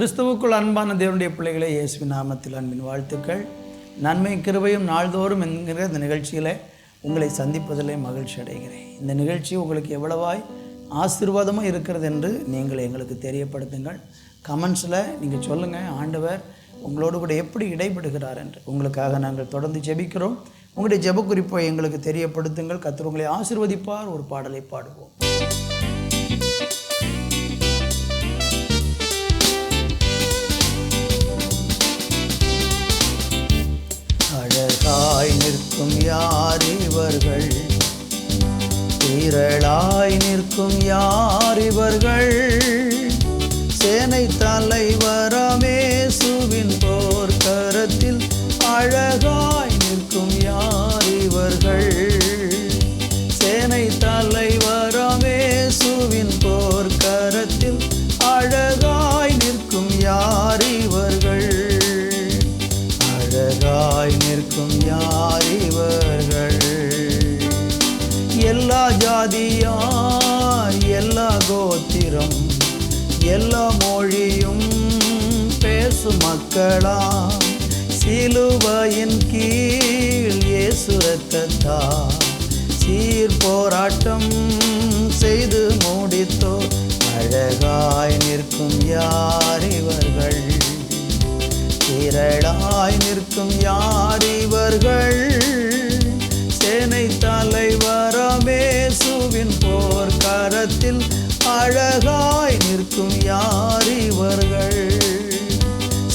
கிறிஸ்துவுக்குள் அன்பான தேவனுடைய பிள்ளைகளே, இயேசுவின் நாமத்தில் அன்பின் வாழ்த்துக்கள். நன்மை கிருபையும் நாள்தோறும் என்கிற இந்த நிகழ்ச்சியில் உங்களை சந்திப்பதிலே மகிழ்ச்சி அடைகிறேன். இந்த நிகழ்ச்சி உங்களுக்கு எவ்வளவாய் ஆசீர்வாதமாக இருக்கிறது என்று நீங்கள் எங்களுக்கு தெரியப்படுத்துங்கள். கமெண்ட்ஸில் நீங்கள் சொல்லுங்கள், ஆண்டவர் உங்களோடு கூட எப்படி இடைபடுகிறார் என்று. உங்களுக்காக நாங்கள் தொடர்ந்து ஜெபிக்கிறோம். உங்களுடைய ஜெப குறிப்பை எங்களுக்கு தெரியப்படுத்துங்கள். கர்த்தர் உங்களை ஆசீர்வதிப்பார். ஒரு பாடலை பாடுவோம். அழகாய் நிற்கும் யார் இவர்கள், திரளாய் நிற்கும் யார் இவர்கள், சேனை தலைவராம் இயேசுவின் போர்க்கரத்தில் அழகாய் நிற்கும் யார் இவர்கள், சேனை தலைவராம் இயேசுவின் போர்க்கரத்தில் அழகாய் நிற்கும் யார் இவர்கள், அழகாய் நிற்கும் யார் இவர்கள். எல்லா ஜாதியார், எல்லா கோத்திரம், எல்லா மொழியும் பேசும் மக்களாம், சிலுவையின் கீழ் இயேசு இரத்தத்தால் சீர் போராட்டம் செய்து முடித்தோர், அழகாய் நிற்கும் யார் இவர்கள், திரளாய் நிற்கும் யார் இவர்கள், சேனை தலைவராம் இயேசுவின் போர்க்கரத்தில் அழகாய் நிற்கும் யார் இவர்கள்,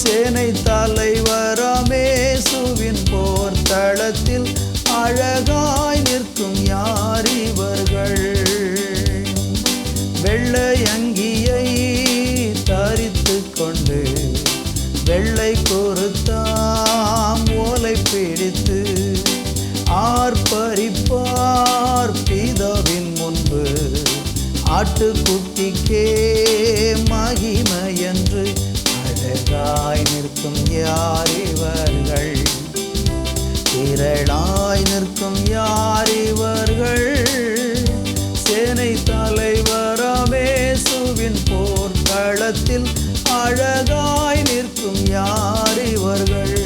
சேனை தலைவராம் இயேசுவின் போர்த்தளத்தில் அழகாய் நிற்கும் யார் இவர்கள். வெள்ளை அங்கியை தரித்து கொண்டு வெள்ளை கொருத்தாம் ஓலை பிடித்து ஆர்ப்பரிப்பார் பிதாவின் முன்பு, ஆட்டுக்குட்டிக்கே மகிமை என்று, அழகாய் நிற்கும் யார் இவர்கள், திரளாய் நிற்கும் யார் இவர்கள், சேனை தலைவராம் இயேசுவின் போர்க்களத்தில் அழகாய் நிற்கும் யார் இவர்கள்,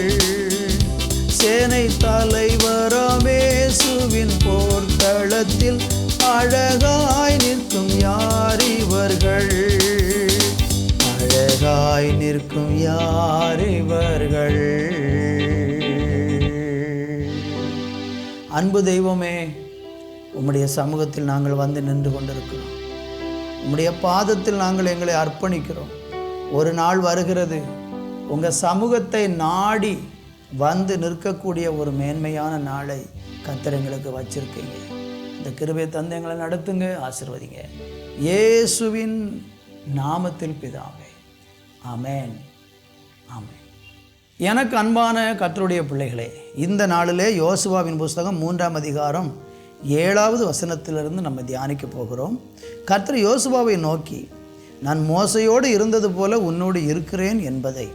சேனை தலைவராம் இயேசுவின் போர்க்களத்தில் அழகாய் நிற்கும் யார் இவர்கள், அழகாய் நிற்கும் யார் இவர்கள். அன்பு தெய்வமே, உம்முடைய சமூகத்தில் நாங்கள் வந்து நின்று கொண்டிருக்கிறோம். உம்முடைய பாதத்தில் நாங்கள் எங்களை அர்ப்பணிக்கிறோம். ஒரு நாள் வருகிறது, உங்கள் சமூகத்தை நாடி வந்து நிற்கக்கூடிய ஒரு மேன்மையான நாளை கர்த்தர் எங்களுக்கு வச்சிருக்கீங்க. இந்த கிருபையை தந்து எங்களை நடத்துங்க, ஆசீர்வதிங்க. இயேசுவின் நாமத்தில் பிதாவே, ஆமென், ஆமென். எனக்கு அன்பான கர்த்தருடைய பிள்ளைகளே, இந்த நாளிலே யோசுவாவின் புஸ்தகம் 3ஆம் அதிகாரம் 7வது வசனத்திலிருந்து நம்ம தியானிக்க போகிறோம். கர்த்தர் யோசுவாவை நோக்கி, நான் மோசையோடு இருந்தது போல உன்னோடு இருக்கிறேன் என்பதை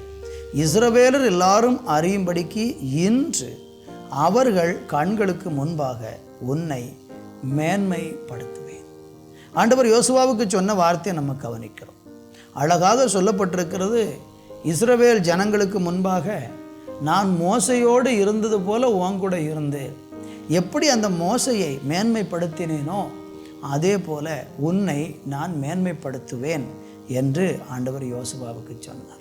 இஸ்ரவேலர் எல்லாரும் அறியும்படிக்கு இன்று அவர்கள் கண்களுக்கு முன்பாக உன்னை மேன்மைப்படுத்துவேன். ஆண்டவர் யோசுவாவுக்கு சொன்ன வார்த்தையை நம்ம கவனிக்கிறோம். அழகாக சொல்லப்பட்டிருக்கிறது, இஸ்ரவேல் ஜனங்களுக்கு முன்பாக நான் மோசையோடு இருந்தது போல உன் கூட இருந்து எப்படி அந்த மோசையை மேன்மைப்படுத்தினேனோ அதே போல உன்னை நான் மேன்மைப்படுத்துவேன் என்று ஆண்டவர் யோசுவாவுக்கு சொன்னார்.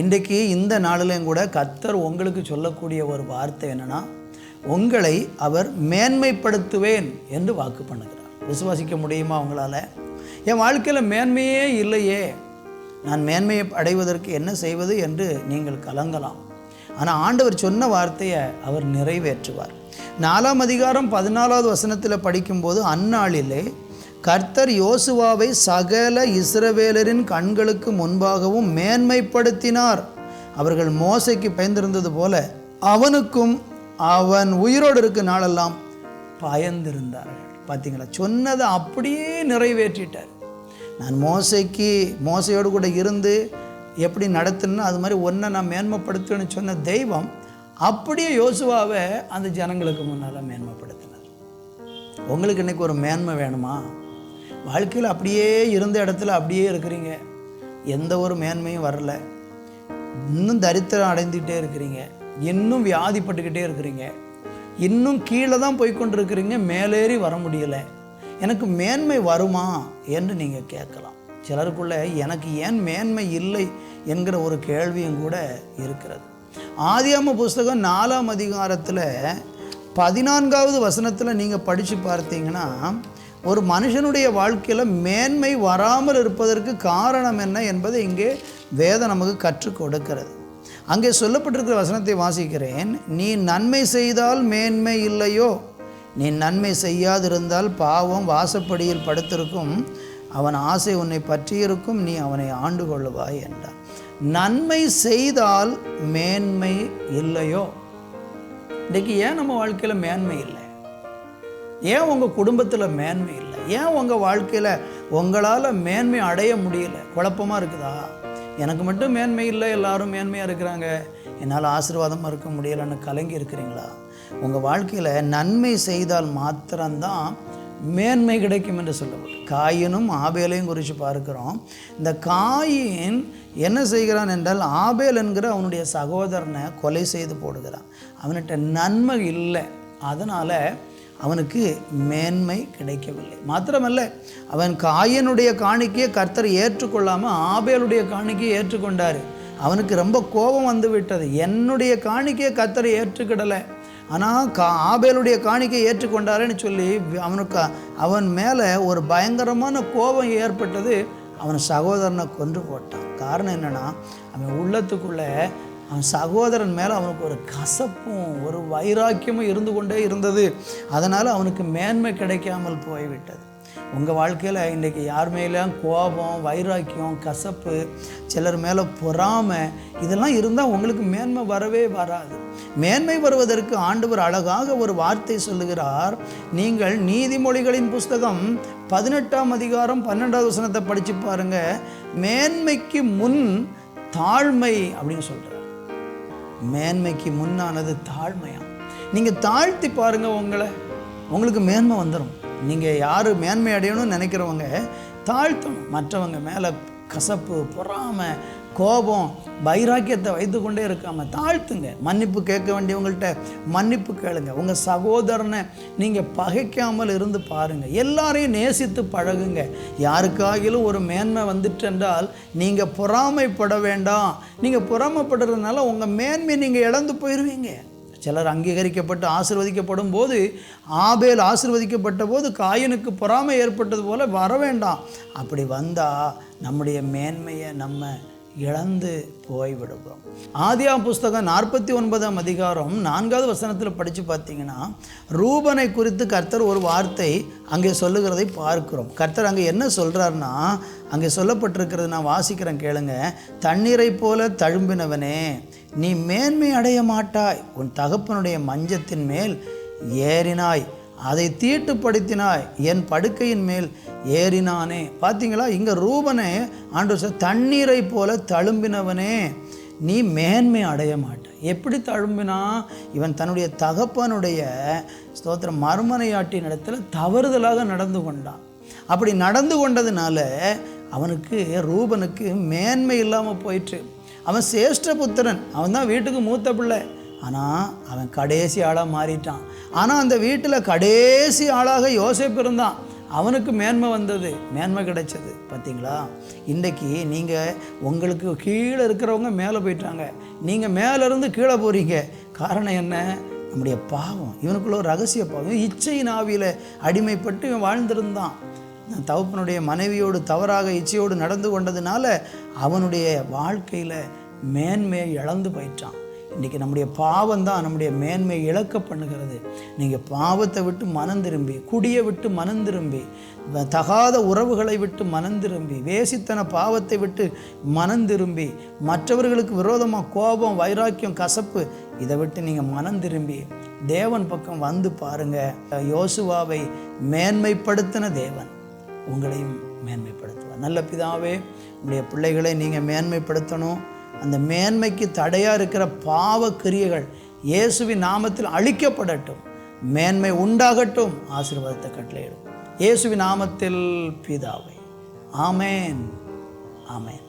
இன்றைக்கு இந்த நாளிலும் கூட கர்த்தர் உங்களுக்கு சொல்லக்கூடிய ஒரு வார்த்தை என்னன்னா, உங்களை அவர் மேன்மைப்படுத்துவேன் என்று வாக்கு பண்ணுகிறார். விசுவாசிக்க முடியுமா உங்களால்? என் வாழ்க்கையில் மேன்மையே இல்லையே, நான் மேன்மையை அடைவதற்கு என்ன செய்வது என்று நீங்கள் கலங்கலாம். ஆனால் ஆண்டவர் சொன்ன வார்த்தையை அவர் நிறைவேற்றுவார். 4ஆம் அதிகாரம் 14வது வசனத்தில் படிக்கும்போது, அந்நாளிலே கர்த்தர் யோசுவாவை சகல இஸ்ரவேலரின் கண்களுக்கு முன்பாகவும் மேன்மைப்படுத்தினார். அவர்கள் மோசைக்கு பயந்திருந்தது போல அவனுக்கும் அவன் உயிரோடு இருக்க நாளெல்லாம் பயந்திருந்தார்கள். பார்த்தீங்களா, சொன்னதை அப்படியே நிறைவேற்றிட்டார். நான் மோசையோடு கூட இருந்து எப்படி நடத்தணும்னு அது மாதிரி ஒன்றை நான் மேன்மைப்படுத்துவேன்னு சொன்ன தெய்வம் அப்படியே யோசுவாவை அந்த ஜனங்களுக்கு முன்னால் மேன்மைப்படுத்தினார். உங்களுக்கு இன்றைக்கி ஒரு மேன்மை வேணுமா? வாழ்க்கையில் அப்படியே இருந்த இடத்துல அப்படியே இருக்கிறீங்க. எந்த ஒரு மேன்மையும் வரல. இன்னும் தரித்திரம் அடைந்துக்கிட்டே இருக்கிறீங்க, இன்னும் வியாதிப்பட்டுக்கிட்டே இருக்கிறீங்க, இன்னும் கீழே தான் போய்கொண்டிருக்கிறீங்க, மேலேறி வர முடியலை. எனக்கு மேன்மை வருமா என்று நீங்கள் கேட்கலாம். சிலருக்குள்ள எனக்கு ஏன் மேன்மை இல்லை என்கிற ஒரு கேள்வியும் கூட இருக்கிறது. ஆதியாகம புஸ்தகம் 4ஆம் அதிகாரத்தில் 14வது வசனத்தில் நீங்கள் படித்து பார்த்தீங்கன்னா, ஒரு மனுஷனுடைய வாழ்க்கையில் மேன்மை வராமல் இருப்பதற்கு காரணம் என்ன என்பதை இங்கே வேதம் நமக்கு கற்றுக் கொடுக்கிறது. அங்கே சொல்லப்பட்டிருக்கிற வசனத்தை வாசிக்கிறேன். நீ நன்மை செய்தால் மேன்மை இல்லையோ, நீ நன்மை செய்யாதிருந்தால் பாவம் வாசப்படியில் படுத்திருக்கும், அவன் ஆசை உன்னை பற்றியிருக்கும், நீ அவனை ஆண்டு கொள்ளுவாய் என்றார். நன்மை செய்தால் மேன்மை இல்லையோ? இன்றைக்கு ஏன் நம்ம வாழ்க்கையில் மேன்மை இல்லை? ஏன் உங்கள் குடும்பத்தில் மேன்மை இல்லை? ஏன் உங்கள் வாழ்க்கையில் உங்களால் மேன்மை அடைய முடியல? குழப்பமாக இருக்குதா? எனக்கு மட்டும் மேன்மை இல்லை, எல்லாரும் மேன்மையாக இருக்கிறாங்க, என்னால் ஆசீர்வாதமாக இருக்க முடியலைன்னு கலங்கி இருக்கிறீங்களா? உங்கள் வாழ்க்கையில் நன்மை செய்தால் மாத்திரம்தான் மேன்மை கிடைக்கும் என்று சொல்லப்படும். காயினும் ஆபேலையும் குறித்து பார்க்கிறோம். இந்த காயின் என்ன செய்கிறான் என்றால், ஆபேல் என்கிற அவனுடைய சகோதரனை கொலை செய்து போடுகிறான். அவன்கிட்ட நன்மை இல்லை, அதனால் அவனுக்கு மேன்மை கிடைக்கவில்லை. மாத்திரமல்ல, அவன் காயினுடைய காணிக்கையை கர்த்தர் ஏற்றுக்கொள்ளாமல் ஆபேலுடைய காணிக்கையை ஏற்றுக்கொண்டார். அவனுக்கு ரொம்ப கோபம் வந்து விட்டது. என்னுடைய காணிக்கையை கர்த்தர் ஏற்றுக்கிடலை, ஆனால் ஆபேலுடைய காணிக்கையை ஏற்றுக்கொண்டாருன்னு சொல்லி அவன் மேலே ஒரு பயங்கரமான கோபம் ஏற்பட்டது. அவன் சகோதரனை கொன்று போட்டான். காரணம் என்னென்னா, அவன் உள்ளத்துக்குள்ளே அவன் சகோதரன் மேலே அவனுக்கு ஒரு கசப்பும் ஒரு வைராக்கியமும் இருந்து கொண்டே இருந்தது. அதனால் அவனுக்கு மேன்மை கிடைக்காமல் போய்விட்டது. உங்கள் வாழ்க்கையில் இன்றைக்கி யார் மேலேயும் கோபம், வைராக்கியம், கசப்பு, சிலர் மேலே பொறாமை, இதெல்லாம் இருந்தால் உங்களுக்கு மேன்மை வரவே வராது. மேன்மை வருவதற்கு ஆண்டவர் அழகாக ஒரு வார்த்தை சொல்லுகிறார். நீங்கள் நீதிமொழிகளின் புஸ்தகம் 18ஆம் அதிகாரம் 12வது வசனத்தை படித்து பாருங்கள். மேன்மைக்கு முன் தாழ்மை அப்படின்னு சொல்கிறார். மேன்மைக்கு முன்னானது தாழ்மையா? நீங்கள் தாழ்த்தி பாருங்கள், உங்களுக்கு மேன்மை வந்துடும். நீங்கள் யார் மேன்மை அடையணும்னு நினைக்கிறவங்க தாழ்த்தணும். மற்றவங்க மேலே கசப்பு, பொறாமை, கோபம், வைராக்கியத்தை வைத்து கொண்டே இருக்காமல் தாழ்த்துங்க. மன்னிப்பு கேட்க வேண்டியவங்கள்ட்ட மன்னிப்பு கேளுங்க. உங்கள் சகோதரனை நீங்கள் பகைக்காமல் இருந்து பாருங்கள். எல்லாரையும் நேசித்து பழகுங்க. யாருக்காகிலும் ஒரு மேன்மை வந்துட்டு என்றால் நீங்கள் பொறாமைப்பட வேண்டாம். நீங்கள் பொறாமைப்படுறதுனால உங்கள் மேன்மை நீங்கள் இழந்து போயிடுவீங்க. சிலர் அங்கீகரிக்கப்பட்டு ஆசீர்வதிக்கப்படும் போது, ஆபேல் ஆசீர்வதிக்கப்பட்ட போது காயினுக்கு பொறாமை ஏற்பட்டது போல வர வேண்டாம். அப்படி வந்தால் நம்முடைய மேன்மையை நம்ம இழந்து போய்விடுவோம். ஆதியாகம புஸ்தகம் 49ஆம் அதிகாரம் 4வது வசனத்தில் படித்து பார்த்தீங்கன்னா, ரூபனை குறித்து கர்த்தர் ஒரு வார்த்தை அங்கே சொல்லுகிறதை பார்க்கிறோம். கர்த்தர் அங்கே என்ன சொல்கிறாருன்னா, அங்கே சொல்லப்பட்டிருக்கிறது நான் வாசிக்கிறேன் கேளுங்க. தண்ணீரை போல தழும்பினவனே, நீ மேன்மை அடைய மாட்டாய். உன் தகப்பனுடைய மஞ்சத்தின் மேல் ஏறினாய், அதை தீட்டுப்படுத்தினாய், என் படுக்கையின் மேல் ஏறினானே. பார்த்தீங்களா? இங்கே ரூபனே ஆண்டவர் தண்ணீரை போல தழும்பினவனே, நீ மேன்மை அடைய மாட்டாய். எப்படி தழும்பினா? இவன் தன்னுடைய தகப்பனுடைய ஸ்தோத்திரம் மறுமனையாட்டின் இடத்துல தவறுதலாக நடந்து கொண்டான். அப்படி நடந்து கொண்டதுனால அவனுக்கு, ரூபனுக்கு மேன்மை இல்லாமல் போயிற்று. அவன் சேஷ்ட புத்திரன், அவன் தான் வீட்டுக்கு மூத்த பிள்ளை. ஆனால் அவன் கடைசி ஆளாக மாறிட்டான். ஆனால் அந்த வீட்டில் கடைசி ஆளாக யோசேப்பு இருந்தான். அவனுக்கு மேன்மை வந்தது, மேன்மை கிடைச்சது. பார்த்தீங்களா? இன்றைக்கி நீங்கள் உங்களுக்கு கீழே இருக்கிறவங்க மேலே போயிட்டாங்க, நீங்கள் மேலேருந்து கீழே போகிறீங்க. காரணம் என்ன? நம்முடைய பாவம். இவனுக்குள்ள ஒரு ரகசிய பாவம், இச்சையின் ஆவியில் அடிமைப்பட்டு இவன் வாழ்ந்திருந்தான். தகப்பனுடைய மனைவியோடு தவறாக இச்சையோடு நடந்து கொண்டதுனால அவனுடைய வாழ்க்கையில் மேன்மையை இழந்து போயிட்டான். இன்றைக்கி நம்முடைய பாவம் தான் நம்முடைய மேன்மையை இழக்க பண்ணுகிறது. நீங்கள் பாவத்தை விட்டு மனம் திரும்பி, குடியை விட்டு மனம் திரும்பி, தகாத உறவுகளை விட்டு மனம் திரும்பி, வேசித்தன பாவத்தை விட்டு மனம் திரும்பி, மற்றவர்களுக்கு விரோதமாக கோபம், வைராக்கியம், கசப்பு, இதை விட்டு நீங்கள் மனம் திரும்பி தேவன் பக்கம் வந்து பாருங்கள். யோசுவாவை மேன்மைப்படுத்தின தேவன் உங்களையும் மேன்மைப்படுத்துவார். நல்ல பிதாவே, உங்களுடைய பிள்ளைகளை நீங்கள் மேன்மைப்படுத்தணும். அந்த மேன்மைக்கு தடையாக இருக்கிற பாவ கிரியைகள் இயேசுவின் நாமத்தில் அழிக்கப்படட்டும். மேன்மை உண்டாகட்டும். ஆசீர்வாதத்தை கட்டளையிடும் இயேசுவின் நாமத்தில் பிதாவே. ஆமேன், ஆமேன்.